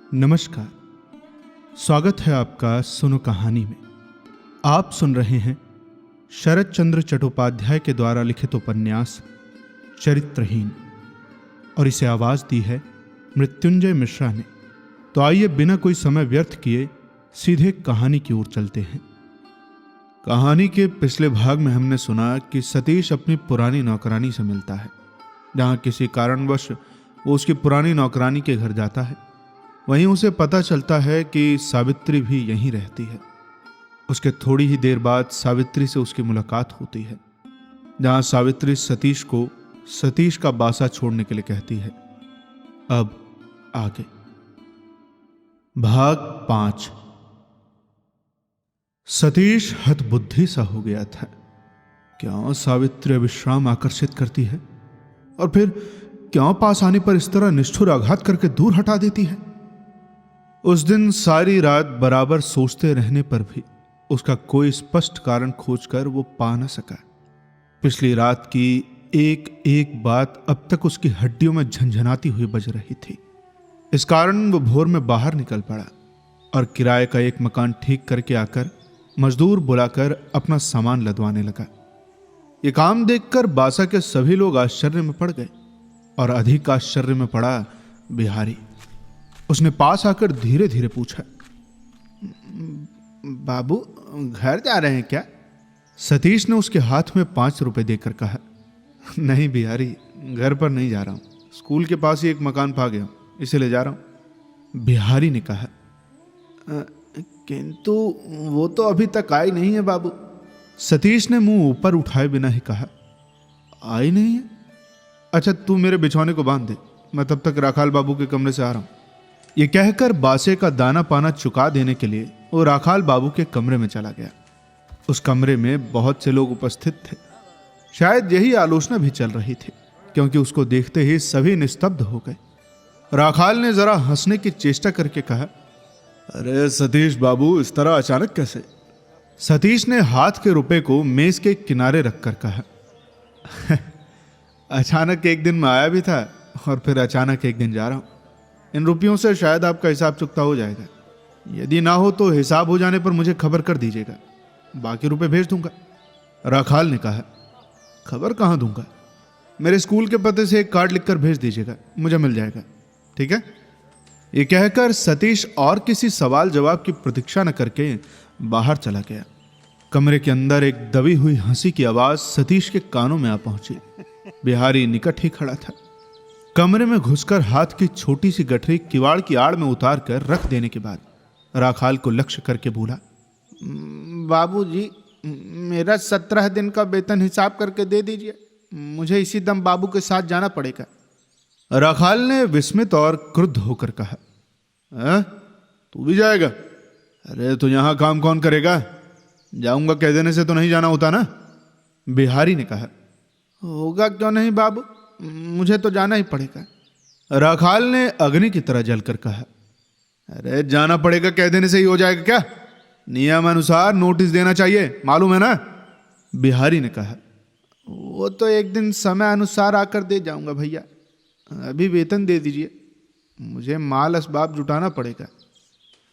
नमस्कार, स्वागत है आपका सुनो कहानी में। आप सुन रहे हैं शरद चंद्र चट्टोपाध्याय के द्वारा लिखित उपन्यास चरित्रहीन, और इसे आवाज दी है मृत्युंजय मिश्रा ने। तो आइए बिना कोई समय व्यर्थ किए सीधे कहानी की ओर चलते हैं। कहानी के पिछले भाग में हमने सुना कि सतीश अपनी पुरानी नौकरानी से मिलता है। जहां किसी कारणवश वो उसकी पुरानी नौकरानी के घर जाता है, वहीं उसे पता चलता है कि सावित्री भी यहीं रहती है। उसके थोड़ी ही देर बाद सावित्री से उसकी मुलाकात होती है, जहां सावित्री सतीश को सतीश का बासा छोड़ने के लिए कहती है। अब आगे भाग 5। सतीश हतबुद्धि सा हो गया था। क्यों सावित्री विश्राम आकर्षित करती है और फिर क्यों पास आने पर इस तरह निष्ठुर आघात करके दूर हटा देती है। उस दिन सारी रात बराबर सोचते रहने पर भी उसका कोई स्पष्ट कारण खोजकर वो पा न सका। पिछली रात की एक एक बात अब तक उसकी हड्डियों में झंझनाती हुई बज रही थी। इस कारण वो भोर में बाहर निकल पड़ा और किराए का एक मकान ठीक करके आकर मजदूर बुलाकर अपना सामान लदवाने लगा। ये काम देखकर बासा के सभी लोग आश्चर्य में पड़ गए और अधिक आश्चर्य में पड़ा बिहारी। उसने पास आकर धीरे धीरे पूछा, बाबू घर जा रहे हैं क्या? सतीश ने उसके हाथ में 5 रुपए देकर कहा, नहीं बिहारी, घर पर नहीं जा रहा हूं, स्कूल के पास ही एक मकान पा गया, इसे ले जा रहा हूं। बिहारी ने कहा, किंतु वो तो अभी तक आई नहीं है बाबू। सतीश ने मुंह ऊपर उठाए बिना ही कहा, आई नहीं है? अच्छा तू मेरे बिछौने को बांध दे, मैं तब तक राखाल बाबू के कमरे से आ रहा हूं। ये कहकर बासे का दाना पाना चुका देने के लिए वो राखाल बाबू के कमरे में चला गया। उस कमरे में बहुत से लोग उपस्थित थे। शायद यही आलोचना भी चल रही थी, क्योंकि उसको देखते ही सभी निस्तब्ध हो गए। राखाल ने जरा हंसने की चेष्टा करके कहा, अरे सतीश बाबू, इस तरह अचानक कैसे? सतीश ने हाथ के रुपए को मेज के किनारे रखकर कहा, अचानक एक दिन मैं आया भी था और फिर अचानक एक दिन जा रहा हूं। इन रुपयों से शायद आपका हिसाब चुकता हो जाएगा। यदि ना हो तो हिसाब हो जाने पर मुझे खबर कर दीजिएगा, बाकी रुपए भेज दूंगा। राखाल ने कहा, खबर कहां दूंगा? मेरे स्कूल के पते से एक कार्ड लिखकर भेज दीजिएगा, मुझे मिल जाएगा, ठीक है? ये कहकर सतीश और किसी सवाल जवाब की प्रतीक्षा न करके बाहर चला गया। कमरे के अंदर एक दबी हुई हंसी की आवाज सतीश के कानों में आ पहुंची। बिहारी निकट ही खड़ा था। कमरे में घुसकर हाथ की छोटी सी गठरी किवाड़ की आड़ में उतार कर रख देने के बाद राखाल को लक्ष्य करके बोला, बाबूजी, मेरा 17 दिन का वेतन हिसाब करके दे दीजिए, मुझे इसी दम बाबू के साथ जाना पड़ेगा। राखाल ने विस्मित और क्रुद्ध होकर कहा, तू भी जाएगा? अरे तो यहां काम कौन करेगा? जाऊंगा कह देने से तो नहीं जाना होता ना। बिहारी ने कहा, होगा क्यों नहीं बाबू, मुझे तो जाना ही पड़ेगा। राखाल ने अग्नि की तरह जलकर कहा, अरे जाना पड़ेगा कह देने से ही हो जाएगा क्या? नियम अनुसार नोटिस देना चाहिए, मालूम है ना? बिहारी ने कहा, वो तो एक दिन समय अनुसार आकर दे जाऊंगा भैया, अभी वेतन दे दीजिए, मुझे माल असबाब जुटाना पड़ेगा।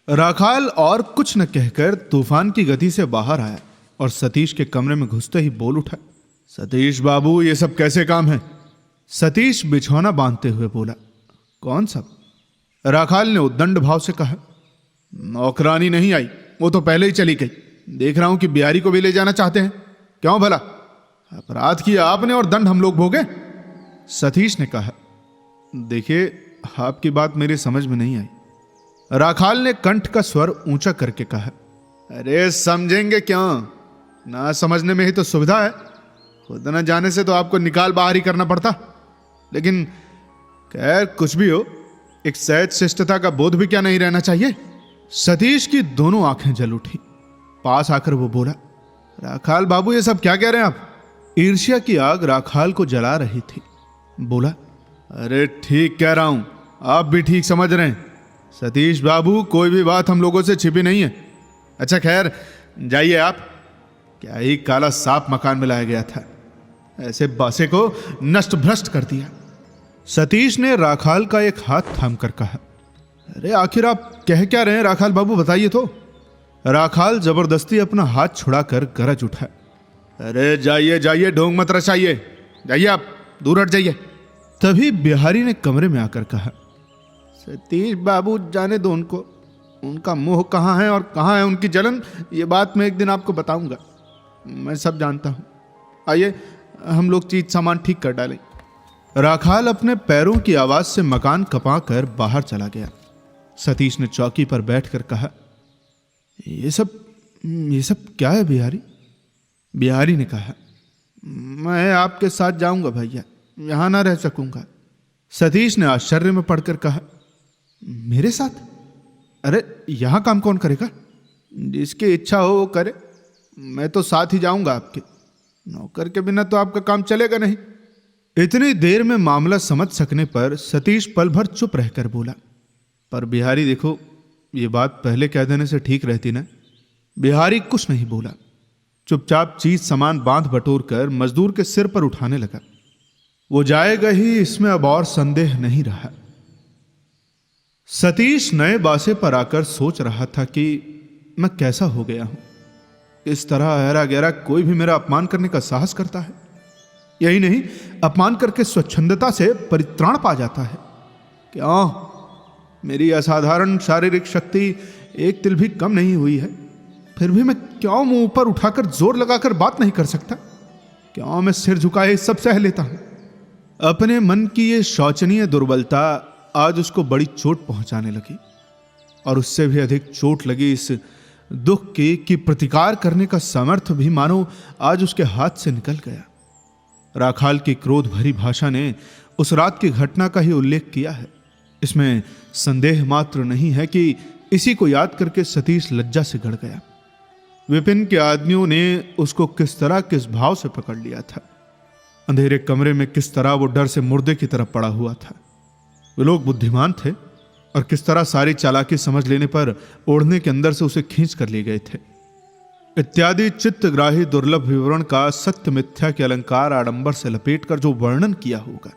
राखाल और कुछ न कहकर तूफान की गति से बाहर आया और सतीश के कमरे में घुसते ही बोल उठा, सतीश बाबू, ये सब कैसे काम है? सतीश बिछौना बांधते हुए बोला, कौन सब? राखाल ने उद्दंड भाव से कहा, नौकरानी नहीं आई, वो तो पहले ही चली गई। देख रहा हूं कि बिहारी को भी ले जाना चाहते हैं। क्यों भला? अपराध किया आपने और दंड हम लोग भोगे। सतीश ने कहा, देखिए आपकी बात मेरी समझ में नहीं आई। राखाल ने कंठ का स्वर ऊंचा करके कहा, अरे समझेंगे क्यों? ना समझने में ही तो सुविधा है। खुद न जाने से तो आपको निकाल बाहर ही करना पड़ता। लेकिन खैर कुछ भी हो, एक सहज शिष्टता का बोध भी क्या नहीं रहना चाहिए? सतीश की दोनों आंखें जल उठी। पास आकर वो बोला, राखाल बाबू, ये सब क्या कह रहे हैं आप? ईर्ष्या की आग राखाल को जला रही थी। बोला, अरे ठीक कह रहा हूं, आप भी ठीक समझ रहे हैं। सतीश बाबू, कोई भी बात हम लोगों से छिपी नहीं है। अच्छा खैर जाइए आप। क्या ही काला सांप मकान में लाया गया था, ऐसे बासे को नष्ट भ्रष्ट कर दिया। सतीश ने राखाल का एक हाथ थामकर कहा, अरे आखिर आप कह क्या रहे हैं राखाल बाबू, बताइए तो। राखाल जबरदस्ती अपना हाथ छुड़ाकर गरज उठा। अरे जाइए जाइए, ढोंग मत रचाइए, जाइए आप, दूर हट जाइए। तभी बिहारी ने कमरे में आकर कहा, सतीश बाबू जाने दो उनको, उनका मोह कहाँ है और कहाँ है उनकी जलन, ये बात मैं एक दिन आपको बताऊंगा। मैं सब जानता हूं। आइए हम लोग चीज सामान ठीक कर डालें। राखाल अपने पैरों की आवाज से मकान कपाकर बाहर चला गया। सतीश ने चौकी पर बैठकर कहा, ये सब क्या है बिहारी? बिहारी ने कहा, मैं आपके साथ जाऊंगा भैया, यहां ना रह सकूंगा। सतीश ने आश्चर्य में पड़कर कहा, मेरे साथ? अरे यहां काम कौन करेगा? जिसकी इच्छा हो वो करे, मैं तो साथ ही जाऊंगा आपके। नौकर के बिना तो आपका काम चलेगा नहीं। इतनी देर में मामला समझ सकने पर सतीश पल भर चुप रहकर बोला, पर बिहारी देखो, ये बात पहले कह देने से ठीक रहती ना। बिहारी कुछ नहीं बोला, चुपचाप चीज सामान बांध बटोर कर मजदूर के सिर पर उठाने लगा। वो जाएगा ही, इसमें अब और संदेह नहीं रहा। सतीश नए बासे पर आकर सोच रहा था कि मैं कैसा हो गया हूं। इस तरह ऐरा गहरा कोई भी मेरा अपमान करने का साहस करता है। यही नहीं, अपमान करके स्वच्छंदता से परित्राण पा जाता है। क्यों? मेरी असाधारण शारीरिक शक्ति एक तिल भी कम नहीं हुई है, फिर भी मैं क्यों मुंह ऊपर उठाकर जोर लगाकर बात नहीं कर सकता? क्यों मैं सिर झुकाए सब सह लेता हूं? अपने मन की ये शोचनीय दुर्बलता आज उसको बड़ी चोट पहुंचाने लगी, और उससे भी अधिक चोट लगी इस दुख की कि प्रतिकार करने का सामर्थ्य भी मानो आज उसके हाथ से निकल गया। राखाल की क्रोध भरी भाषा ने उस रात की घटना का ही उल्लेख किया है। इसमें संदेह मात्र नहीं है कि इसी को याद करके सतीश लज्जा से गड़ गया। विपिन के आदमियों ने उसको किस तरह किस भाव से पकड़ लिया था, अंधेरे कमरे में किस तरह वो डर से मुर्दे की तरफ पड़ा हुआ था। वे लोग बुद्धिमान थे और किस तरह सारी चालाकी समझ लेने पर ओढ़ने के अंदर से उसे खींच कर ले गए थे। इत्यादि चित्तग्राही दुर्लभ विवरण का सत्य मिथ्या के अलंकार आडंबर से लपेटकर जो वर्णन किया होगा,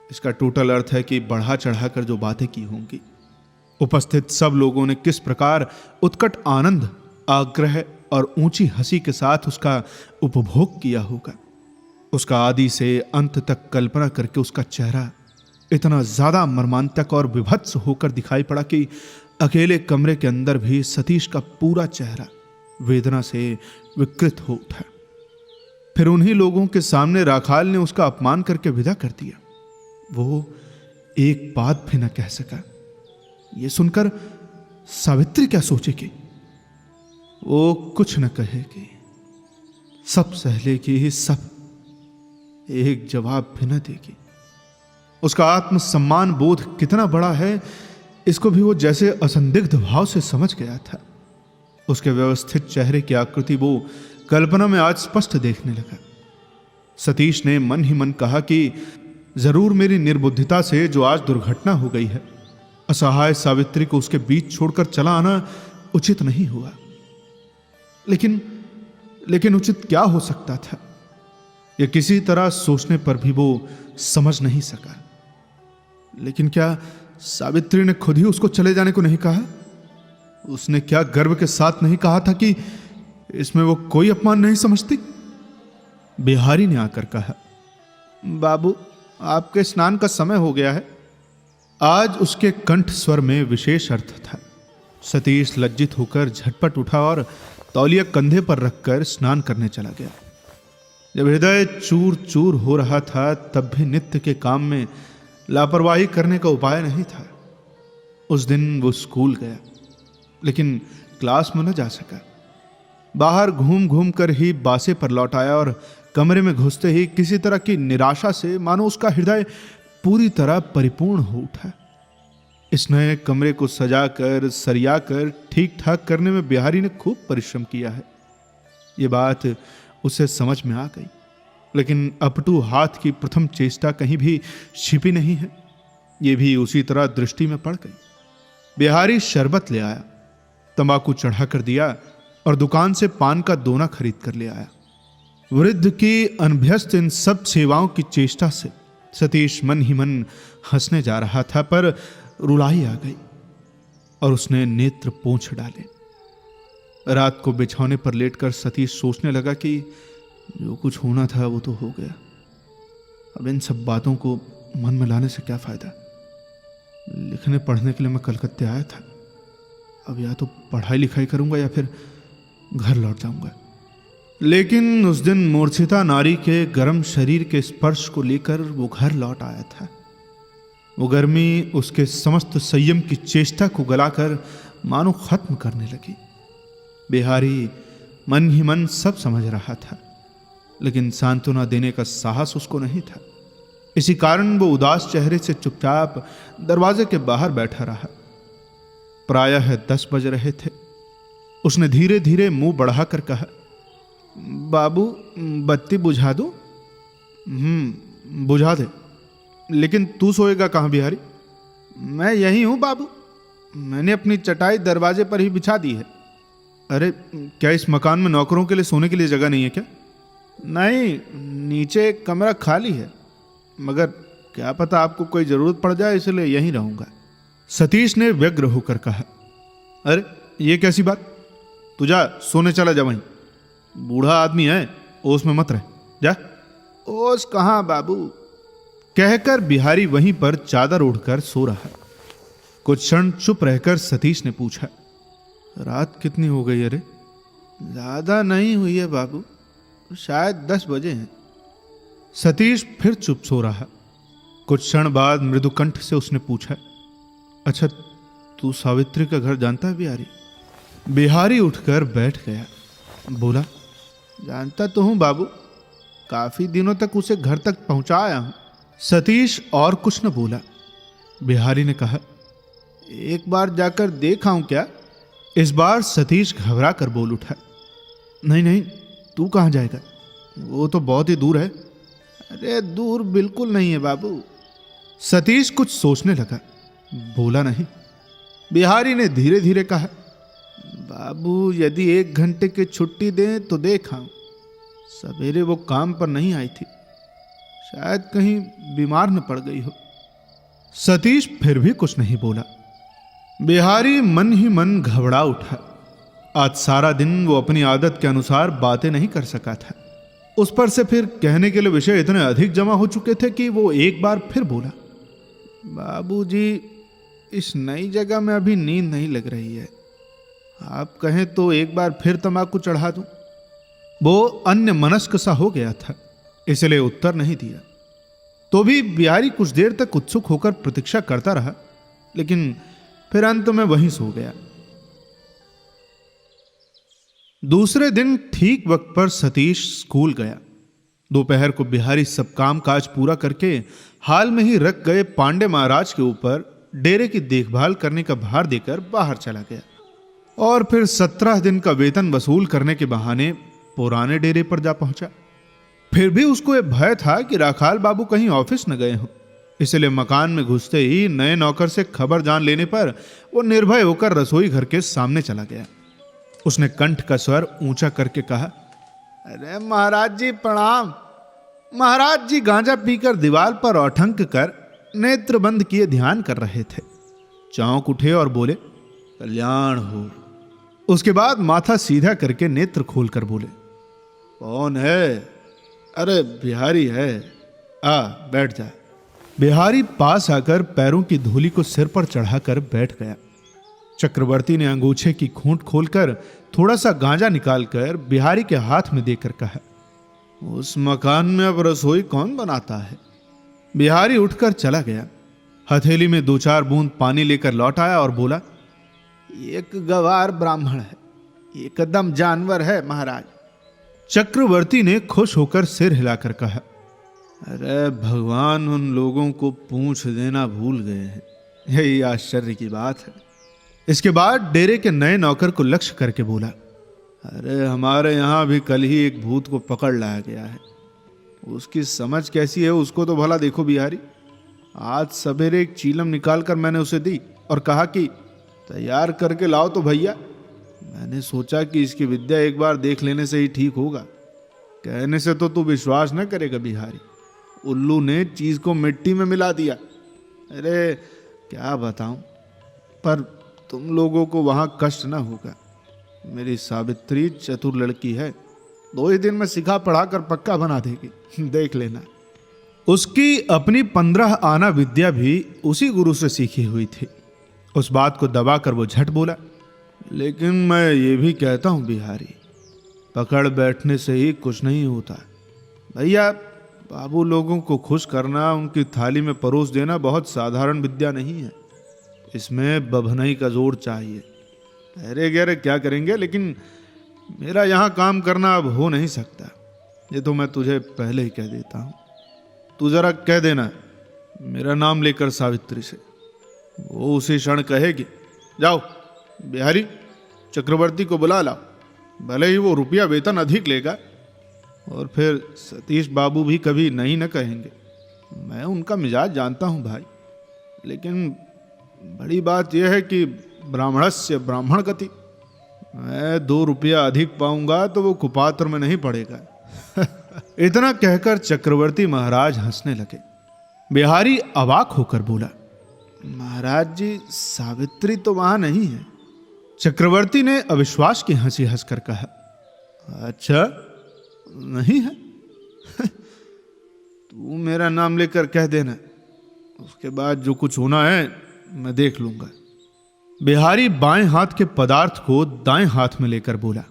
इसका टोटल अर्थ है कि बढ़ा चढ़ाकर जो बातें की होंगी। उपस्थित सब लोगों ने किस प्रकार उत्कट आनंद, आग्रह और ऊंची हंसी के साथ उसका उपभोग किया होगा। उसका आदि से अंत तक कल्पना करके उसका चेहरा इतना ज्यादा मर्मांतक और विभत्स होकर दिखाई पड़ा कि अकेले कमरे के अंदर भी सतीश का पूरा चेहरा वेदना से विकृत हो उठा। फिर उन्हीं लोगों के सामने राखाल ने उसका अपमान करके विदा कर दिया। वो एक बात भी न कह सका। यह सुनकर सावित्री क्या सोचेगी? वो कुछ न कहेगी, सब सह लेगी, सब, एक जवाब भी न देगी। उसका आत्मसम्मान बोध कितना बड़ा है, इसको भी वो जैसे असंदिग्ध भाव से समझ गया था। उसके व्यवस्थित चेहरे की आकृति वो कल्पना में आज स्पष्ट देखने लगा। सतीश ने मन ही मन कहा कि जरूर मेरी निर्बुद्धिता से जो आज दुर्घटना हो गई है, असहाय सावित्री को उसके बीच छोड़कर चला आना उचित नहीं हुआ। लेकिन उचित क्या हो सकता था, यह किसी तरह सोचने पर भी वो समझ नहीं सका। लेकिन क्या सावित्री ने खुद ही उसको चले जाने को नहीं कहा? उसने क्या गर्व के साथ नहीं कहा था कि इसमें वो कोई अपमान नहीं समझती? बिहारी ने आकर कहा, बाबू आपके स्नान का समय हो गया है। आज उसके कंठ स्वर में विशेष अर्थ था। सतीश लज्जित होकर झटपट उठा और तौलिया कंधे पर रखकर स्नान करने चला गया। जब हृदय चूर चूर हो रहा था, तब भी नित्य के काम में लापरवाही करने का उपाय नहीं था। उस दिन वो स्कूल गया, लेकिन क्लास में न जा सका। बाहर घूम घूम कर ही बासे पर लौट आया और कमरे में घुसते ही किसी तरह की निराशा से मानो उसका हृदय पूरी तरह परिपूर्ण हो उठा। इस नए कमरे को सजाकर सरियाकर ठीक ठाक करने में बिहारी ने खूब परिश्रम किया है, ये बात उसे समझ में आ गई। लेकिन अपटू हाथ की प्रथम चेष्टा कहीं भी छिपी नहीं है, ये भी उसी तरह दृष्टि में पड़ गई। बिहारी शरबत ले आया, तंबाकू चढ़ा कर दिया और दुकान से पान का दोना खरीद कर ले आया। वृद्ध की अनभ्यस्त इन सब सेवाओं की चेष्टा से सतीश मन ही मन हंसने जा रहा था, पर रुलाई आ गई। और उसने नेत्र पोंछ डाले। रात को बिछौने पर लेटकर सतीश सोचने लगा कि जो कुछ होना था वो तो हो गया। अब इन सब बातों को मन में लाने से क्या फायदा। लिखने पढ़ने के लिए मैं कलकत्ते आया था। अब या तो पढ़ाई लिखाई करूंगा या फिर घर लौट जाऊंगा। लेकिन उस दिन मूर्छिता नारी के गर्म शरीर के स्पर्श को लेकर वो घर लौट आया था। वो गर्मी उसके समस्त संयम की चेष्टा को गलाकर मानो खत्म करने लगी। बिहारी मन ही मन सब समझ रहा था, लेकिन सांत्वना देने का साहस उसको नहीं था। इसी कारण वो उदास चेहरे से चुपचाप दरवाजे के बाहर बैठा रहा। प्रायः 10 बज रहे थे। उसने धीरे धीरे मुंह बढ़ाकर कहा, बाबू बत्ती बुझा दो? बुझा दे। लेकिन तू सोएगा कहाँ बिहारी? मैं यही हूं बाबू, मैंने अपनी चटाई दरवाजे पर ही बिछा दी है। अरे क्या इस मकान में नौकरों के लिए सोने के लिए जगह नहीं है क्या? नहीं, नीचे एक कमरा खाली है, मगर क्या पता आपको कोई जरूरत पड़ जाए, इसलिए यहीं रहूंगा। सतीश ने व्यग्र होकर कहा, अरे ये कैसी बात? तू जा सोने चला जा, वहीं बूढ़ा आदमी है, ओस में मत रह, जा। ओस कहाँ बाबू? कहकर बिहारी वहीं पर चादर ओढ़कर सो रहा। कुछ क्षण चुप रहकर सतीश ने पूछा, रात कितनी हो गई? अरे ज्यादा नहीं हुई है बाबू, शायद 10 बजे हैं। सतीश फिर चुप सो रहा। कुछ क्षण बाद मृदु कंठ से उसने पूछा, अच्छा तू सावित्री का घर जानता है बिहारी? बिहारी उठकर बैठ गया। बोला, जानता तो हूं बाबू, काफी दिनों तक उसे घर तक पहुंचाया हूं। सतीश और कुछ न बोला। बिहारी ने कहा, एक बार जाकर देख आऊं क्या? इस बार सतीश घबरा कर बोल उठा, नहीं नहीं, तू कहां जाएगा? वो तो बहुत ही दूर है। अरे दूर बिल्कुल नहीं है बाबू। सतीश कुछ सोचने लगा, बोला नहीं। बिहारी ने धीरे धीरे कहा, बाबू यदि 1 घंटे की छुट्टी दें तो देख आऊं। सवेरे वो काम पर नहीं आई थी, शायद कहीं बीमार न पड़ गई हो। सतीश फिर भी कुछ नहीं बोला। बिहारी मन ही मन घबरा उठा। आज सारा दिन वो अपनी आदत के अनुसार बातें नहीं कर सका था। उस पर से फिर कहने के लिए विषय इतने अधिक जमा हो चुके थे कि वो एक बार फिर बोला, बाबूजी इस नई जगह में अभी नींद नहीं लग रही है, आप कहें तो एक बार फिर तंबाकू चढ़ा दूं। वो अन्य मनस्क सा हो गया था, इसलिए उत्तर नहीं दिया। तो भी बिहारी कुछ देर तक उत्सुक होकर प्रतीक्षा करता रहा, लेकिन फिर अंत में वहीं सो गया। दूसरे दिन ठीक वक्त पर सतीश स्कूल गया। दोपहर को बिहारी सब काम काज पूरा करके हाल में ही रख गए पांडे महाराज के ऊपर डेरे की देखभाल करने का भार देकर बाहर चला गया और फिर 17 दिन का वेतन वसूल करने के बहाने पुराने डेरे पर जा पहुंचा। फिर भी उसको यह भय था कि राखाल बाबू कहीं ऑफिस न गए हों, इसलिए मकान में घुसते ही नए नौकर से खबर जान लेने पर वो निर्भय होकर रसोई घर के सामने चला गया। उसने कंठ का स्वर ऊंचा करके कहा, अरे महाराज जी प्रणाम। महाराज जी गांजा पीकर दीवार पर औठंक कर नेत्र बंद किए ध्यान कर रहे थे। चौंक उठे और बोले, कल्याण हो। उसके बाद माथा सीधा करके नेत्र खोलकर बोले, कौन है? अरे बिहारी है, आ बैठ जा। बिहारी पास आकर पैरों की धूली को सिर पर चढ़ाकर बैठ गया। चक्रवर्ती ने अंगूछे की खूंट खोलकर थोड़ा सा गांजा निकालकर बिहारी के हाथ में देकर कहा, उस मकान में अब रसोई कौन बनाता है? बिहारी उठकर चला गया। हथेली में 2-4 बूंद पानी लेकर लौट आया और बोला, एक गवार ब्राह्मण है, एकदम जानवर है महाराज। चक्रवर्ती ने खुश होकर सिर हिलाकर कहा, अरे भगवान उन लोगों को पूंछ देना भूल गए हैं, यही आश्चर्य की बात है। इसके बाद डेरे के नए नौकर को लक्ष्य करके बोला, अरे हमारे यहां भी कल ही एक भूत को पकड़ लाया गया है, उसकी समझ कैसी है उसको तो भला देखो बिहारी। आज सवेरे एक चीलम निकालकर मैंने उसे दी और कहा कि तैयार करके लाओ तो भैया। मैंने सोचा कि इसकी विद्या एक बार देख लेने से ही ठीक होगा। कहने से तो तू विश्वास न करेगा बिहारी, उल्लू ने चीज को मिट्टी में मिला दिया। अरे क्या बताऊं, पर तुम लोगों को वहां कष्ट ना होगा। मेरी सावित्री चतुर लड़की है, 2 ही दिन में सिखा पढ़ा कर पक्का बना देगी, देख लेना। उसकी अपनी 15 आना विद्या भी उसी गुरु से सीखी हुई थी। उस बात को दबाकर वो झट बोला, लेकिन मैं ये भी कहता हूं बिहारी, पकड़ बैठने से ही कुछ नहीं होता। भैया, बाबू लोगों को खुश करना, उनकी थाली में परोस देना बहुत साधारण विद्या नहीं है। इसमें बभनई का जोर चाहिए। अरे गहरे क्या करेंगे, लेकिन मेरा यहाँ काम करना अब हो नहीं सकता। ये तो मैं तुझे पहले ही कह देता हूँ। तू जरा कह देना मेरा नाम लेकर सावित्री से, वो उसी क्षण कहेगी। जाओ बिहारी, चक्रवर्ती को बुला लाओ। भले ही वो रुपया वेतन अधिक लेगा, और फिर सतीश बाबू भी कभी नहीं न कहेंगे। मैं उनका मिजाज जानता हूँ भाई, लेकिन बड़ी बात यह है कि ब्राह्मणस्य ब्राह्मण गति। मैं 2 रुपया अधिक पाऊंगा तो वो कुपात्र में नहीं पड़ेगा। इतना कहकर चक्रवर्ती महाराज हंसने लगे। बिहारी अवाक होकर बोला, महाराज जी, सावित्री तो वहां नहीं है। चक्रवर्ती ने अविश्वास की हंसी हंसकर कहा, अच्छा नहीं है? तू मेरा नाम लेकर कह देना, उसके बाद जो कुछ होना है मैं देख लूंगा। बिहारी बाएं हाथ के पदार्थ को दाएं हाथ में लेकर बोला,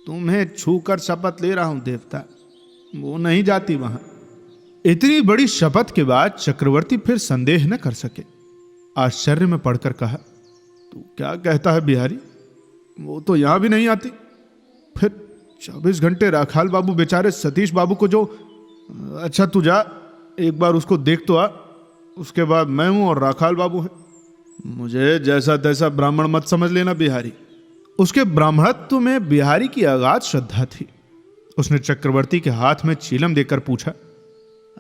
तुम्हें छूकर शपथ ले रहा हूं देवता, वो नहीं जाती वहां। इतनी बड़ी शपथ के बाद चक्रवर्ती फिर संदेह न कर सके। आश्चर्य में पड़कर कहा, तू क्या कहता है बिहारी? वो तो यहां भी नहीं आती। फिर 24 घंटे राखाल बाबू बेचारे सतीश बाबू को जो, अच्छा तू जा, एक बार उसको देख तो आ, उसके बाद मैं हूं और राखाल बाबू है। मुझे जैसा तैसा ब्राह्मण मत समझ लेना बिहारी। उसके ब्राह्मणत्व में बिहारी की अगाध श्रद्धा थी। उसने चक्रवर्ती के हाथ में चीलम देकर पूछा,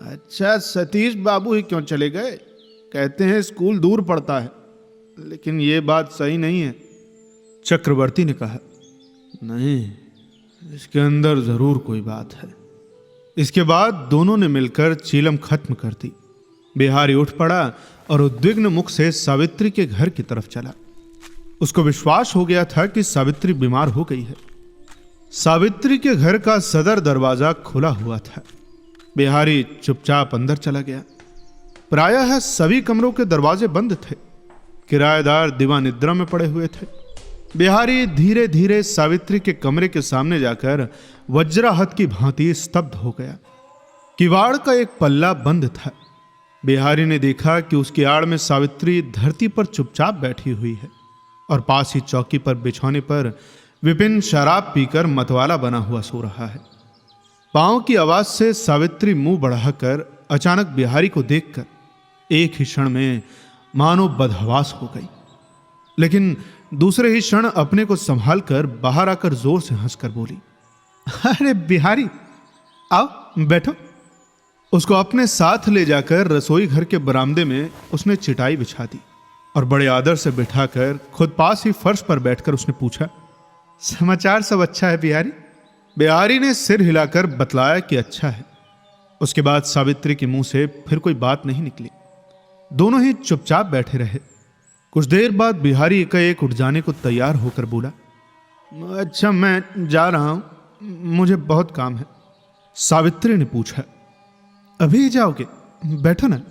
अच्छा सतीश बाबू ही क्यों चले गए? कहते हैं स्कूल दूर पड़ता है, लेकिन ये बात सही नहीं है। चक्रवर्ती ने कहा, नहीं, इसके अंदर जरूर कोई बात है। इसके बाद दोनों ने मिलकर चीलम खत्म कर दी। बिहारी उठ पड़ा और उद्विग्न मुख से सावित्री के घर की तरफ चला। उसको विश्वास हो गया था कि सावित्री बीमार हो गई है। सावित्री के घर का सदर दरवाजा खुला हुआ था। बिहारी चुपचाप अंदर चला गया। प्रायः सभी कमरों के दरवाजे बंद थे। किराएदार दिवानिद्रा में पड़े हुए थे। बिहारी धीरे धीरे सावित्री के कमरे के सामने जाकर वज्राहत की भांति स्तब्ध हो गया। किवाड़ का एक पल्ला बंद था। बिहारी ने देखा कि उसकी आड़ में सावित्री धरती पर चुपचाप बैठी हुई है और पास ही चौकी पर बिछौने पर विपिन शराब पीकर मतवाला बना हुआ सो रहा है। पांव की आवाज से सावित्री मुंह बढ़ाकर अचानक बिहारी को देखकर एक ही क्षण में मानो बदहवास हो गई, लेकिन दूसरे ही क्षण अपने को संभाल कर बाहर आकर जोर से हंसकर बोली, अरे बिहारी, आओ बैठो। उसको अपने साथ ले जाकर रसोई घर के बरामदे में उसने चिटाई बिछा दी और बड़े आदर से बिठाकर खुद पास ही फर्श पर बैठकर उसने पूछा, समाचार सब अच्छा है बिहारी? बिहारी ने सिर हिलाकर बतलाया कि अच्छा है। उसके बाद सावित्री के मुंह से फिर कोई बात नहीं निकली। दोनों ही चुपचाप बैठे रहे। कुछ देर बाद बिहारी एकाएक उठ जाने को तैयार होकर बोला, अच्छा मैं जा रहा हूं, मुझे बहुत काम है। सावित्री ने पूछा, अभी जाओगे? बैठो ना।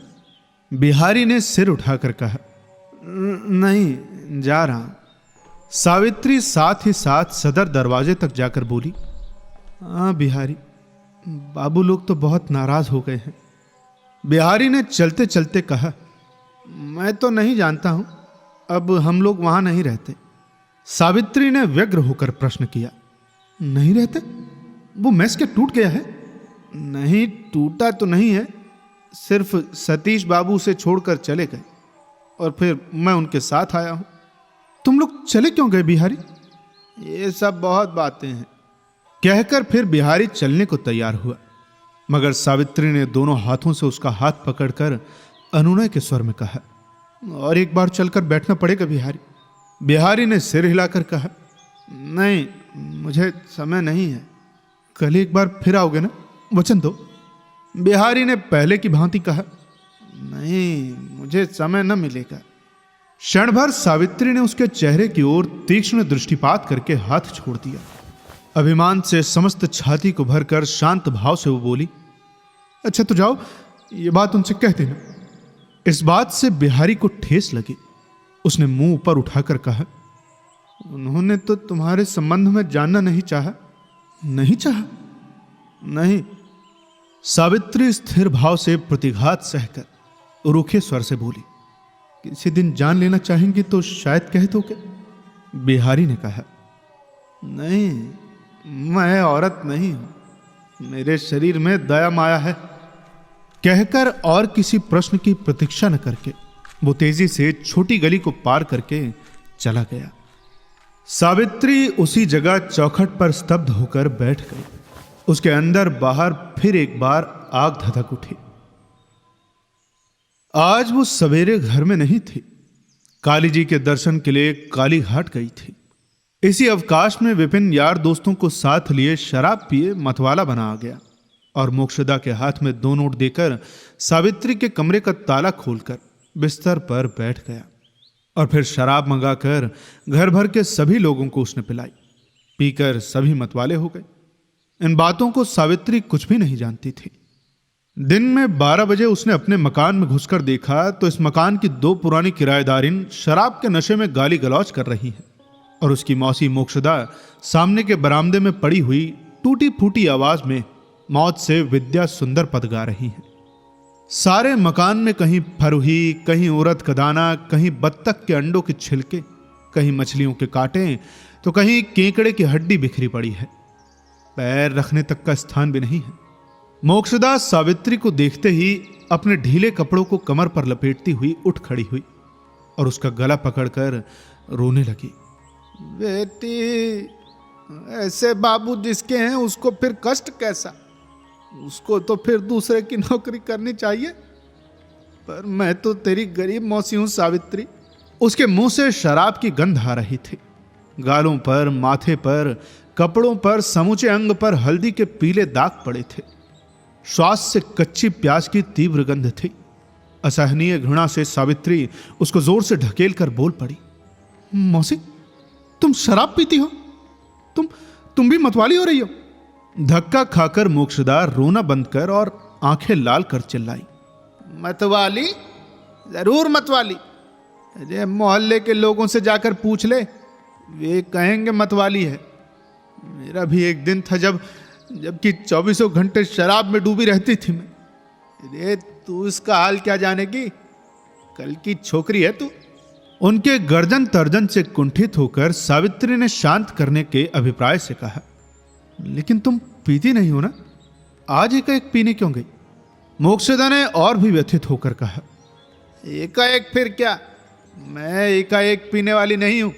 बिहारी ने सिर उठाकर कहा, नहीं, जा रहा हूं। सावित्री साथ ही साथ सदर दरवाजे तक जाकर बोली, हाँ बिहारी, बाबू लोग तो बहुत नाराज हो गए हैं। बिहारी ने चलते चलते कहा, मैं तो नहीं जानता हूं, अब हम लोग वहां नहीं रहते। सावित्री ने व्यग्र होकर प्रश्न किया, नहीं रहते? वो मेस क्या टूट गया है? नहीं, टूटा तो नहीं है, सिर्फ सतीश बाबू से छोड़कर चले गए और फिर मैं उनके साथ आया हूं। तुम लोग चले क्यों गए बिहारी? ये सब बहुत बातें हैं, कहकर फिर बिहारी चलने को तैयार हुआ, मगर सावित्री ने दोनों हाथों से उसका हाथ पकड़कर अनुनय के स्वर में कहा, और एक बार चलकर बैठना पड़ेगा बिहारी। बिहारी ने सिर हिलाकर कहा, नहीं, मुझे समय नहीं है। कल एक बार फिर आओगे ना, वचन दो। बिहारी ने पहले की भांति कहा, नहीं, मुझे समय न मिलेगा। क्षण भर सावित्री ने उसके चेहरे की ओर तीक्ष्ण दृष्टिपात करके हाथ छोड़ दिया। अभिमान से समस्त छाती को भरकर शांत भाव से वो बोली, अच्छा तो जाओ, ये बात उनसे कह देना। इस बात से बिहारी को ठेस लगी। उसने मुंह ऊपर उठाकर कहा, उन्होंने तो तुम्हारे संबंध में जानना नहीं चाहा। नहीं चाहा? नहीं। सावित्री स्थिर भाव से प्रतिघात सहकर रूखे स्वर से बोली, किसी दिन जान लेना चाहेंगी तो शायद कह दो के। बिहारी ने कहा, नहीं, मैं औरत नहीं हूं, मेरे शरीर में दया माया है। कहकर और किसी प्रश्न की प्रतीक्षा न करके वो तेजी से छोटी गली को पार करके चला गया। सावित्री उसी जगह चौखट पर स्तब्ध होकर बैठ गई। उसके अंदर बाहर फिर एक बार आग धधक उठी। आज वो सवेरे घर में नहीं थी, काली जी के दर्शन के लिए काली घाट गई थी। इसी अवकाश में विपिन यार दोस्तों को साथ लिए शराब पिए मतवाला बना आ गया और मोक्षदा के हाथ में 2 नोट देकर सावित्री के कमरे का ताला खोलकर बिस्तर पर बैठ गया और फिर शराब मंगाकर घर भर के सभी लोगों को उसने पिलाई। पीकर सभी मतवाले हो गए। इन बातों को सावित्री कुछ भी नहीं जानती थी। दिन में 12 बजे उसने अपने मकान में घुसकर देखा तो इस मकान की 2 पुरानी किराएदारिन शराब के नशे में गाली गलौज कर रही हैं और उसकी मौसी मोक्षदा सामने के बरामदे में पड़ी हुई टूटी फूटी आवाज में मौत से विद्या सुंदर पद गा रही हैं। सारे मकान में कहीं फरुही, कहीं उड़द का दाना, कहीं बत्तख के अंडों के छिलके, कहीं मछलियों के कांटे, तो कहीं केकड़े की हड्डी बिखरी पड़ी है। पैर रखने तक का स्थान भी नहीं है। मोक्षदा सावित्री को देखते ही अपने ढीले कपड़ों को कमर पर लपेटती हुई उठ खड़ी हुई और उसका गला पकड़कर रोने लगी। बेटी, ऐसे बाबू जिसके हैं उसको फिर कष्ट कैसा? उसको तो फिर दूसरे की नौकरी करनी चाहिए, पर मैं तो तेरी गरीब मौसी हूं सावित्री। उसके मुंह से शराब की गंध आ रही थी। गालों पर, माथे पर, कपड़ों पर, समूचे अंग पर हल्दी के पीले दाग पड़े थे। श्वास से कच्ची प्याज की तीव्र गंध थी। असहनीय घृणा से सावित्री उसको जोर से ढकेल कर बोल पड़ी, मौसी, तुम शराब पीती हो? तुम भी मतवाली हो रही हो? धक्का खाकर मोक्षदा रोना बंद कर और आंखें लाल कर चिल्लाई, मतवाली? जरूर मतवाली। अरे मोहल्ले के लोगों से जाकर पूछ ले, वे कहेंगे मतवाली है। मेरा भी एक दिन था जबकि 24 घंटे शराब में डूबी रहती थी मैं। अरे तू इसका हाल क्या जानेगी? कल की छोकरी है तू। उनके गर्जन तर्जन से कुंठित होकर सावित्री ने शांत करने के अभिप्राय से कहा, लेकिन तुम पीती नहीं हो ना, आज एकाएक पीने क्यों गई? मोक्षदा ने और भी व्यथित होकर कहा, एकाएक फिर क्या, मैं एकाएक पीने वाली नहीं हूं।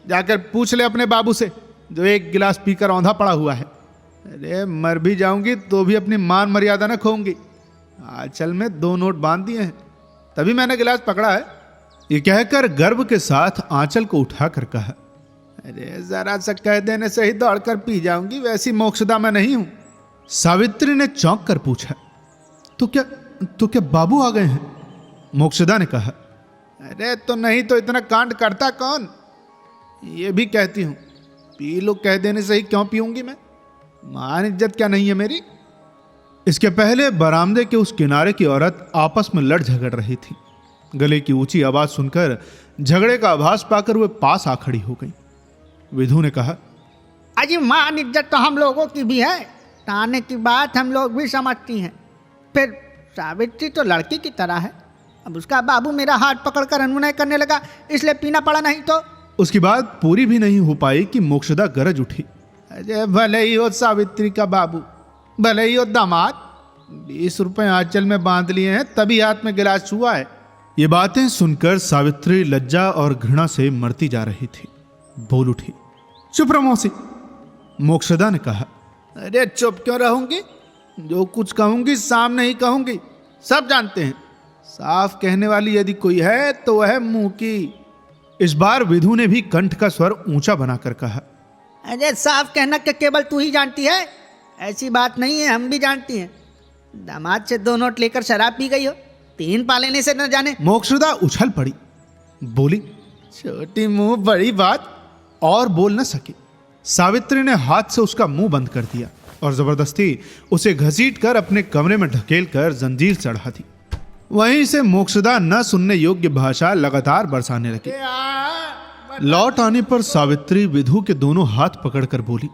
जाकर पूछ ले अपने बाबू से जो 1 गिलास पीकर औंधा पड़ा हुआ है। अरे मर भी जाऊंगी तो भी अपनी मान मर्यादा न खोऊंगी। आंचल में 2 नोट बांध दिए हैं, तभी मैंने गिलास पकड़ा है। ये कहकर गर्व के साथ आंचल को उठाकर कहा, अरे जरा सा कह देने से ही दौड़कर पी जाऊंगी, वैसी मोक्षदा मैं नहीं हूं। सावित्री ने चौंक कर पूछा, तो क्या बाबू आ गए हैं? मोक्षदा ने कहा, अरे तो नहीं तो इतना कांड करता कौन? ये भी कहती हूं, पी लो कह देने से ही क्यों पीऊंगी मैं? मान इज्जत क्या नहीं है मेरी? इसके पहले बरामदे के उस किनारे की औरत आपस में लड़ झगड़ रही थी। गले की ऊंची आवाज सुनकर झगड़े का आभास पाकर वे पास आ खड़ी हो गई। विधु ने कहा, अजी मान इज्जत तो हम लोगों की भी है, ताने की बात हम लोग भी समझती हैं। फिर सावित्री तो लड़की की तरह है, अब उसका बाबू मेरा हाथ पकड़कर अनुनय करने लगा, इसलिए पीना पड़ा, नहीं तो। उसकी बात पूरी भी नहीं हो पाई कि मोक्षदा गरज उठी, अरे भले ही हो सावित्री का बाबू, भले ही हो दामाद, 20 रुपए आंचल में बांध लिए हैं तभी हाथ में गिलास छुआ है। ये बातें सुनकर सावित्री लज्जा और घृणा से मरती जा रही थी। बोल उठी, चुप रहो मौसी। मोक्षदा ने कहा, अरे चुप क्यों रहूंगी? जो कुछ कहूंगी सामने ही कहूंगी, सब जानते हैं। साफ कहने वाली यदि कोई है तो वह है मुंह की। इस बार विधु ने भी कंठ का स्वर ऊंचा बनाकर कहा, अरे साफ कहना कि केवल तू ही जानती है, ऐसी बात नहीं है, हम भी जानती हैं। दामाद से 2 नोट लेकर शराब पी गई हो, 3 पा लेने से न जाने। मोक्षदा उछल पड़ी, बोली, छोटी मुंह बड़ी बात। और बोल न सकी। सावित्री ने हाथ से उसका मुंह बंद कर दिया और जबरदस्ती उसे घसीट कर अपने कमरे में ढकेल कर जंजीर चढ़ा दी। वहीं से मोक्षदा न सुनने योग्य भाषा लगातार बरसाने लगी। लौट आने पर सावित्री विधु के दोनों हाथ पकड़कर बोली,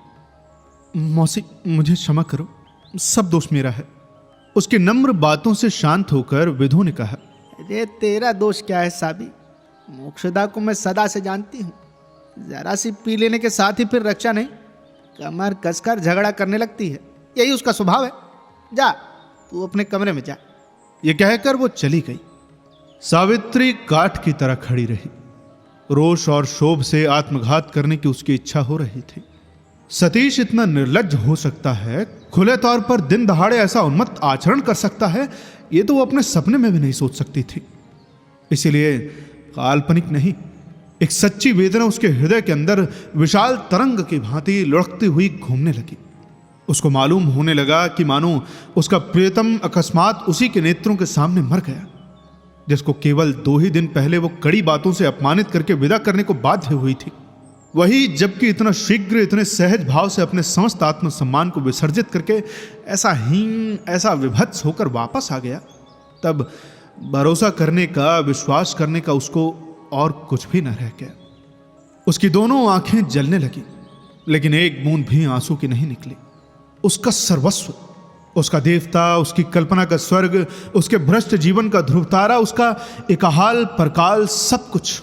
मौसी मुझे क्षमा करो, सब दोष मेरा है। उसकी नम्र बातों से शांत होकर विधु ने कहा, अरे तेरा दोष क्या है साबी, मोक्षदा को मैं सदा से जानती हूँ। जरा सी पी लेने के साथ ही फिर रक्षा नहीं, कमर कसकर झगड़ा करने लगती है, यही उसका स्वभाव है। जा तू अपने कमरे में जा। ये कहकर वो चली गई। सावित्री काठ की तरह खड़ी रही। रोष और शोभ से आत्मघात करने की उसकी इच्छा हो रही थी। सतीश इतना निर्लज्ज हो सकता है, खुले तौर पर दिन दहाड़े ऐसा उन्मत्त आचरण कर सकता है, ये तो वो अपने सपने में भी नहीं सोच सकती थी। इसीलिए काल्पनिक नहीं, एक सच्ची वेदना उसके हृदय के अंदर विशाल तरंग की भांति लुढ़कती हुई घूमने लगी। उसको मालूम होने लगा कि मानो उसका प्रियतम अकस्मात उसी के नेत्रों के सामने मर गया, जिसको केवल 2 ही दिन पहले वो कड़ी बातों से अपमानित करके विदा करने को बाध्य हुई थी। वही जबकि इतना शीघ्र, इतने सहज भाव से अपने समस्त आत्मसम्मान को विसर्जित करके ऐसा हीन, ऐसा विभत्स होकर वापस आ गया, तब भरोसा करने का, विश्वास करने का उसको और कुछ भी न रह गया। उसकी दोनों आंखें जलने लगी, लेकिन एक बूंद भी आंसू की नहीं निकली। उसका सर्वस्व, उसका देवता, उसकी कल्पना का स्वर्ग, उसके भ्रष्ट जीवन का ध्रुव तारा, उसका एकाहाल परकाल, सब कुछ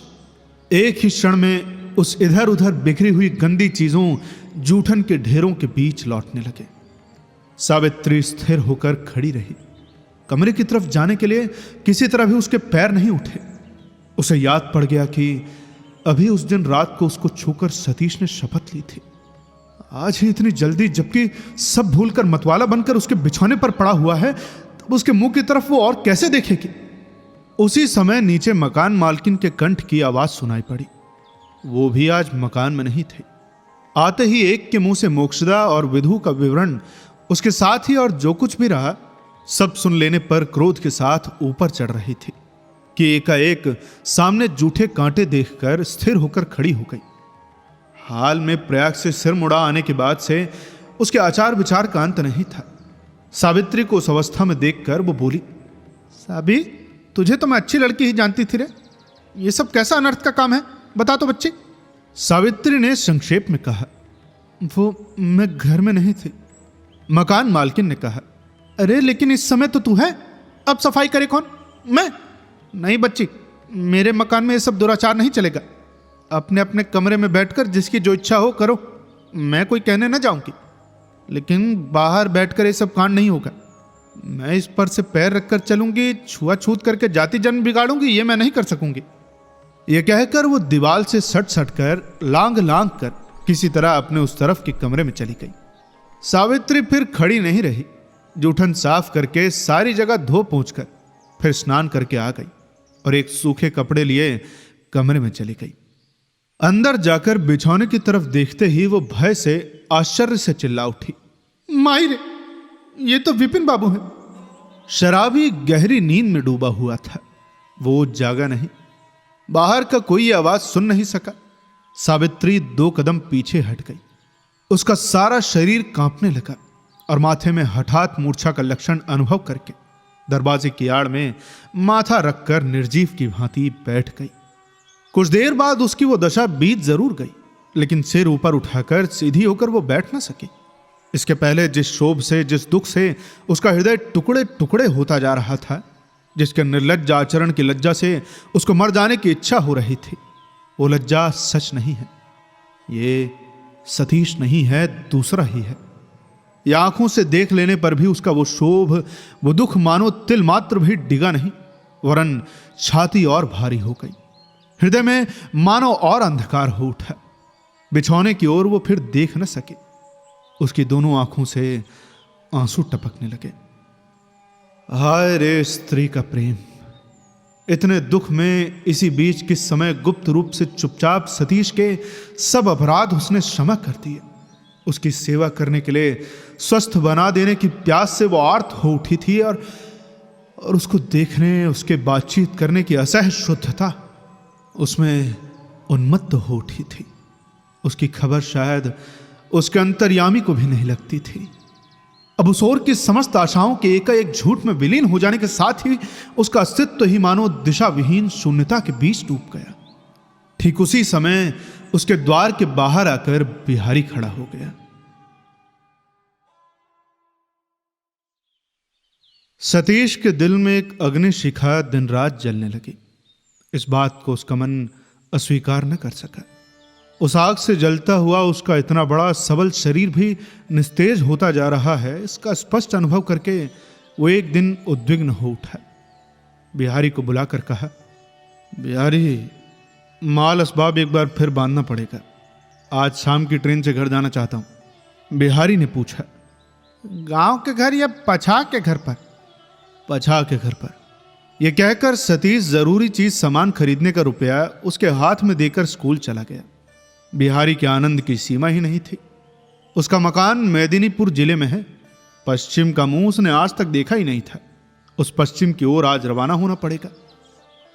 एक ही क्षण में उस इधर उधर बिखरी हुई गंदी चीजों, जूठन के ढेरों के बीच लौटने लगे। सावित्री स्थिर होकर खड़ी रही। कमरे की तरफ जाने के लिए किसी तरह भी उसके पैर नहीं उठे। उसे याद पड़ गया कि अभी उस दिन रात को उसको छूकर सतीश ने शपथ ली थी। आज ही इतनी जल्दी, जबकि सब भूलकर मतवाला बनकर उसके बिछौने पर पड़ा हुआ है, तब उसके मुंह की तरफ वो और कैसे देखेगी। उसी समय नीचे मकान मालकिन के कंठ की आवाज सुनाई पड़ी। वो भी आज मकान में नहीं थे। आते ही एक के मुंह से मोक्षदा और विधु का विवरण, उसके साथ ही और जो कुछ भी रहा, सब सुन लेने पर क्रोध के साथ ऊपर चढ़ रही थी कि एकाएक सामने जूठे कांटे देखकर स्थिर होकर खड़ी हो गई। हाल में प्रयाग से सिर मुड़ा आने के बाद से उसके आचार विचार का अंत नहीं था। सावित्री को उस अवस्था में देखकर वो बोली, साबी तुझे तो मैं अच्छी लड़की ही जानती थी रे, ये सब कैसा अनर्थ का काम है, बता तो बच्ची। सावित्री ने संक्षेप में कहा, वो मैं घर में नहीं थी। मकान मालकिन ने कहा, अरे लेकिन इस समय तो तू है, अब सफाई करे कौन? मैं? नहीं बच्ची, मेरे मकान में ये सब दुराचार नहीं चलेगा। अपने अपने कमरे में बैठकर जिसकी जो इच्छा हो करो, मैं कोई कहने न जाऊंगी, लेकिन बाहर बैठकर ये सब कांड नहीं होगा। मैं इस पर से पैर रखकर चलूंगी, छुआछूत करके जाति जन्म बिगाड़ूंगी, ये मैं नहीं कर सकूंगी। यह कहकर वो दीवार से सट कर लांग लांग कर किसी तरह अपने उस तरफ के कमरे में चली गई। सावित्री फिर खड़ी नहीं रही, जूठन साफ करके सारी जगह धो पोंछकर फिर स्नान करके आ गई और एक सूखे कपड़े लिए कमरे में चली गई। अंदर जाकर बिछौने की तरफ देखते ही वो भय से, आश्चर्य से चिल्ला उठी, माई रे, ये तो विपिन बाबू है। शराबी गहरी नींद में डूबा हुआ था, वो जागा नहीं, बाहर का कोई आवाज सुन नहीं सका। सावित्री 2 कदम पीछे हट गई। उसका सारा शरीर कांपने लगा और माथे में हठात मूर्छा का लक्षण अनुभव करके दरवाजे की आड़ में माथा रखकर निर्जीव की भांति बैठ गई। कुछ देर बाद उसकी वो दशा बीत जरूर गई, लेकिन सिर ऊपर उठाकर सीधी होकर वो बैठ न सकी। इसके पहले जिस शोभ से, जिस दुख से उसका हृदय टुकड़े टुकड़े होता जा रहा था, जिसके निर्लज्ज आचरण की लज्जा से उसको मर जाने की इच्छा हो रही थी, वो लज्जा सच नहीं है, ये सतीश नहीं है, दूसरा ही है। या आंखों से देख लेने पर भी उसका वो शोभ, वो दुख मानो तिल मात्र भी डिगा नहीं, वरन छाती और भारी हो गई। हृदय में मानो और अंधकार हो उठा। बिछौने की ओर वो फिर देख न सके। उसकी दोनों आंखों से आंसू टपकने लगे। हाय रे स्त्री का प्रेम! इतने दुख में इसी बीच किस समय गुप्त रूप से चुपचाप सतीश के सब अपराध उसने क्षमा कर दिए। उसकी सेवा करने के लिए, स्वस्थ बना देने की प्यास से वो आर्त हो उठी थी और उसको देखने, उसके बातचीत करने की असह शुद्धता, उसमें उन्मत्त हो उठी थी। उसकी खबर शायद उसके अंतर्यामी को भी नहीं लगती थी। अब उस ओर की समस्त आशाओं के एकाएक झूठ में विलीन हो जाने के साथ ही उसका अस्तित्व ही मानो दिशा विहीन शून्यता के बीच डूब गया। ठीक उसी समय उसके द्वार के बाहर आकर बिहारी खड़ा हो गया। सतीश के दिल में एक अग्निशिखा दिन रात जलने लगी। इस बात को उसका मन अस्वीकार न कर सका। उस आग से जलता हुआ उसका इतना बड़ा सबल शरीर भी निस्तेज होता जा रहा है, इसका स्पष्ट अनुभव करके वो एक दिन उद्विग्न हो उठा। बिहारी को बुलाकर कहा, बिहारी, माल असबाब एक बार फिर बांधना पड़ेगा। आज शाम की ट्रेन से घर जाना चाहता हूं। बिहारी ने पूछा, गांव के घर या पछा के घर पर? पछा के घर पर। यह कहकर सतीश जरूरी चीज सामान खरीदने का रुपया उसके हाथ में देकर स्कूल चला गया। बिहारी के आनंद की सीमा ही नहीं थी। उसका मकान मेदिनीपुर जिले में है। पश्चिम का मुंह उसने आज तक देखा ही नहीं था। उस पश्चिम की ओर आज रवाना होना पड़ेगा।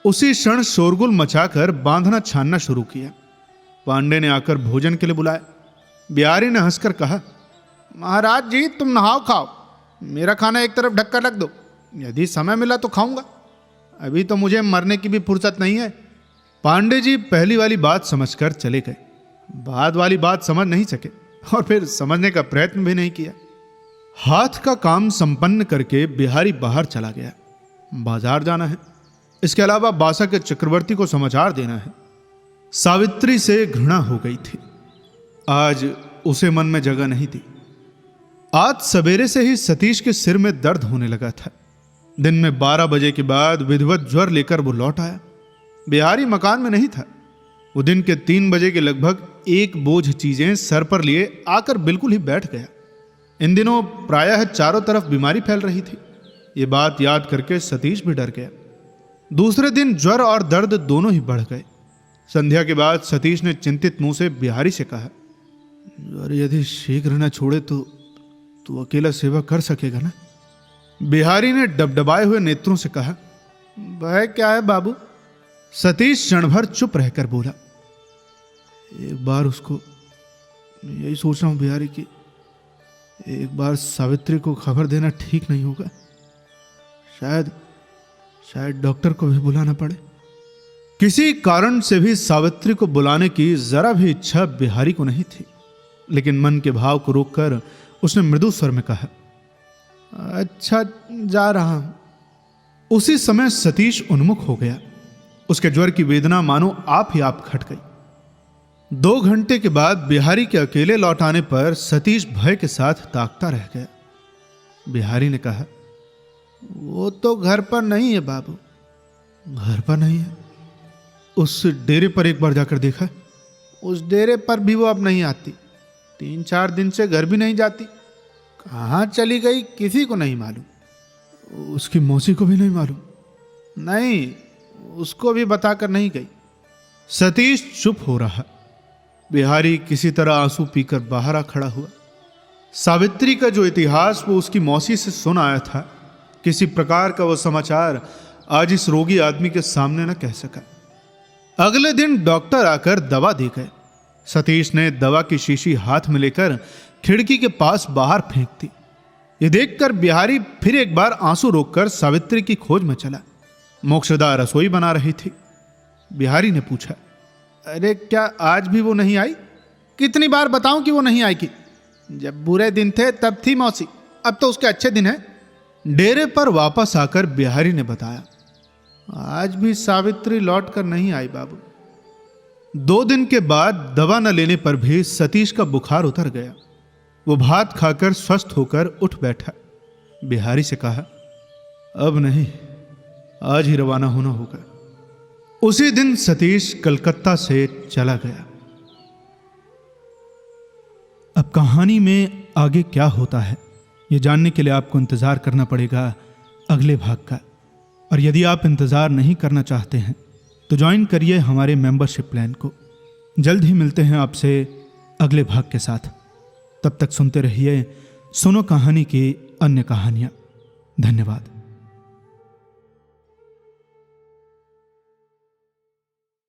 उसी क्षण शोरगुल मचाकर बांधना छानना शुरू किया। पांडे ने आकर भोजन के लिए बुलाया। बिहारी ने हंसकर कहा, महाराज जी, तुम नहाओ खाओ, मेरा खाना एक तरफ ढककर रख दो, यदि समय मिला तो खाऊंगा। अभी तो मुझे मरने की भी फुर्सत नहीं है। पांडे जी पहली वाली बात समझकर चले गए। बाद वाली बात समझ नहीं सके और फिर समझने का प्रयत्न भी नहीं किया। हाथ का काम संपन्न करके बिहारी बाहर चला गया। बाजार जाना है, इसके अलावा बासा के चक्रवर्ती को समाचार देना है। सावित्री से घृणा हो गई थी। आज उसे मन में जगह नहीं थी। आज सवेरे से ही सतीश के सिर में दर्द होने लगा था। दिन में 12 बजे के बाद विधिवत ज्वर लेकर वो लौट आया। बिहारी मकान में नहीं था। वो दिन के 3 बजे के लगभग एक बोझ चीजें सर पर लिए आकर बिल्कुल ही बैठ गया। इन दिनों प्रायः चारों तरफ बीमारी फैल रही थी। ये बात याद करके सतीश भी डर गया। दूसरे दिन ज्वर और दर्द दोनों ही बढ़ गए। संध्या के बाद सतीश ने चिंतित मुंह से बिहारी से कहा, ज्वर यदि शीघ्र न छोड़े तो तू अकेला सेवा कर सकेगा ना? बिहारी ने डबडबाए हुए नेत्रों से कहा, वह क्या है बाबू? सतीश क्षण भर चुप रहकर बोला, एक बार उसको, यही सोच रहा हूं बिहारी की, एक बार सावित्री को खबर देना ठीक नहीं होगा। शायद डॉक्टर को भी बुलाना पड़े। किसी कारण से भी सावित्री को बुलाने की जरा भी इच्छा बिहारी को नहीं थी, लेकिन मन के भाव को रोककर उसने मृदु स्वर में कहा, अच्छा, जा रहा हूं। उसी समय सतीश उन्मुख हो गया। उसके ज्वर की वेदना मानो आप ही आप घट गई। 2 घंटे के बाद बिहारी के अकेले लौट आने पर सतीश भय के साथ ताकता रह गया। बिहारी ने कहा, वो तो घर पर नहीं है बाबू। घर पर नहीं है? उस डेरे पर एक बार जाकर देखा? उस डेरे पर भी वो अब नहीं आती। 3-4 दिन से घर भी नहीं जाती। कहाँ चली गई किसी को नहीं मालूम। उसकी मौसी को भी नहीं मालूम? नहीं, उसको भी बताकर नहीं गई। सतीश चुप हो रहा। बिहारी किसी तरह आंसू पीकर बाहर आ खड़ा हुआ। सावित्री का जो इतिहास वो उसकी मौसी से सुन आया था, किसी प्रकार का वो समाचार आज इस रोगी आदमी के सामने न कह सका। अगले दिन डॉक्टर आकर दवा दे गए। सतीश ने दवा की शीशी हाथ में लेकर खिड़की के पास बाहर फेंक दी। ये देखकर बिहारी फिर एक बार आंसू रोककर सावित्री की खोज में चला। मोक्षदा रसोई बना रही थी। बिहारी ने पूछा, अरे क्या आज भी वो नहीं आई? कितनी बार बताऊं कि वो नहीं आई की? जब बुरे दिन थे तब थी मौसी, अब तो उसके अच्छे दिन हैं। डेरे पर वापस आकर बिहारी ने बताया, आज भी सावित्री लौट कर नहीं आई बाबू। 2 दिन के बाद दवा न लेने पर भी सतीश का बुखार उतर गया। वो भात खाकर स्वस्थ होकर उठ बैठा। बिहारी से कहा, अब नहीं, आज ही रवाना होना होगा। उसी दिन सतीश कलकत्ता से चला गया। अब कहानी में आगे क्या होता है ये जानने के लिए आपको इंतजार करना पड़ेगा अगले भाग का। और यदि आप इंतजार नहीं करना चाहते हैं तो ज्वाइन करिए हमारे मेंबरशिप प्लान को। जल्द ही मिलते हैं आपसे अगले भाग के साथ। तब तक सुनते रहिए सुनो कहानी की अन्य कहानियां। धन्यवाद।